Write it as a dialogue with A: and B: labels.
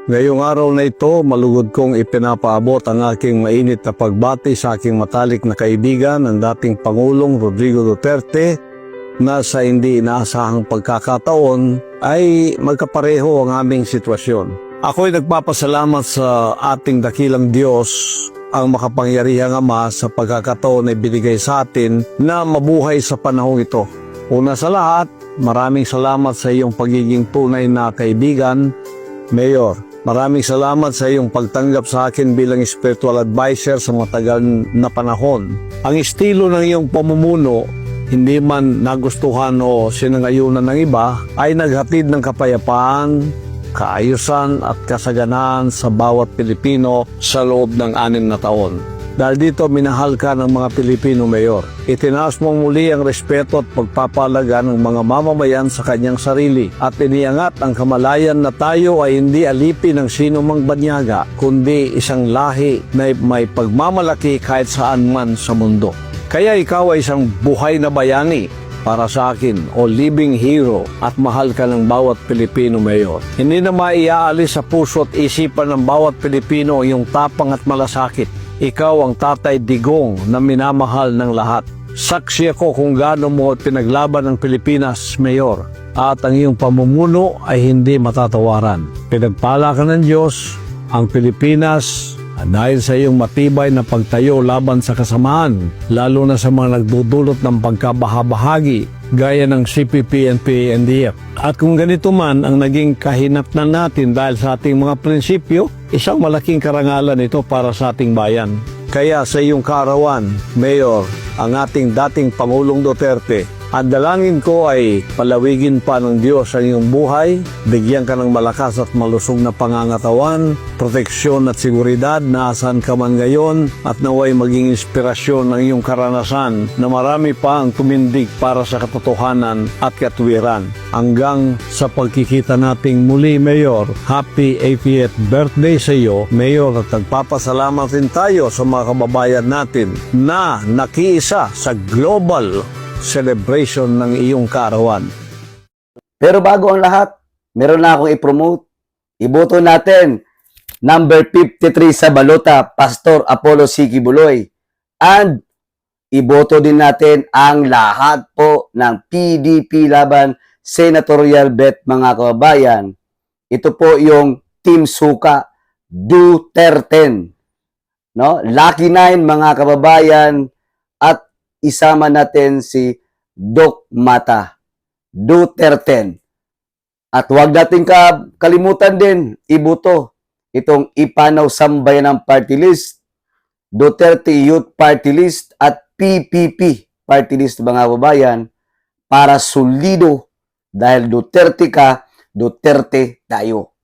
A: Ngayong araw na ito, malugod kong ipinapaabot ang aking mainit na pagbati sa aking matalik na kaibigan, ang dating Pangulong Rodrigo Duterte, na sa hindi inaasahang pagkakataon ay magkapareho ang aming sitwasyon. Ako'y nagpapasalamat sa ating dakilang Diyos, ang makapangyarihang Ama, sa pagkakataon na ibinigay sa atin na mabuhay sa panahong ito. Una sa lahat, maraming salamat sa iyong pagiging tunay na kaibigan, Mayor. Maraming salamat sa iyong pagtanggap sa akin bilang spiritual advisor sa matagal na panahon. Ang estilo ng iyong pamumuno, hindi man nagustuhan o sinangayunan ng iba, ay naghatid ng kapayapaan, kaayusan at kasaganaan sa bawat Pilipino sa loob ng 6 na taon. Dahil dito, minahal ka ng mga Pilipino, Mayor. Itinaas mong muli ang respeto at pagpapalaga ng mga mamamayan sa kanyang sarili at iniangat ang kamalayan na tayo ay hindi alipin ng sino mang banyaga, kundi isang lahi na may pagmamalaki kahit saan man sa mundo. Kaya ikaw ay isang buhay na bayani para sa akin, o living hero, at mahal ka ng bawat Pilipino, Mayor. Hindi na maiaalis sa puso at isipan ng bawat Pilipino yung tapang at malasakit. Ikaw ang Tatay Digong na minamahal ng lahat. Saksi ako kung gaano mo pinaglaban ng Pilipinas, Mayor, at ang iyong pamumuno ay hindi matatawaran. Pinagpala ka ng Diyos ang Pilipinas dahil sa iyong matibay na pagtayo laban sa kasamaan, lalo na sa mga nagdudulot ng pagkabahabahagi gaya ng CPP, NPA, NDF. At kung ganito man ang naging kahinatnan natin dahil sa ating mga prinsipyo, isang malaking karangalan ito para sa ating bayan. Kaya sa iyong kaarawan, Mayor, ang ating dating Pangulong Duterte, ang dalangin ko ay palawigin pa ng Diyos ang iyong buhay, bigyan ka ng malakas at malusog na pangangatawan, proteksyon at seguridad na asan ka man ngayon, at naway maging inspirasyon ng iyong karanasan na marami pa ang tumindig para sa katotohanan at katuwiran. Hanggang sa pagkikita nating muli, Mayor, happy 80th birthday sa iyo, Mayor, at nagpapasalamat din tayo sa mga kababayan natin na nakiisa sa global celebration ng iyong kaarawan.
B: Pero bago ang lahat, meron na akong i-promote. Iboto natin number 53 sa balota, Pastor Apollo C. Quiboloy. And iboto din natin ang lahat po ng PDP laban senatorial bet, mga kababayan. Ito po yung Team Suka Duterte. No? Lucky 9, mga kababayan, at isama natin si Doc Mata Duterte. At huwag natin kalimutan din iboto itong Ipanaw Sambayanang Party List, Duterte Youth Party List at PPP Party List, mga kababayan, para solido, dahil Duterte ka, Duterte tayo.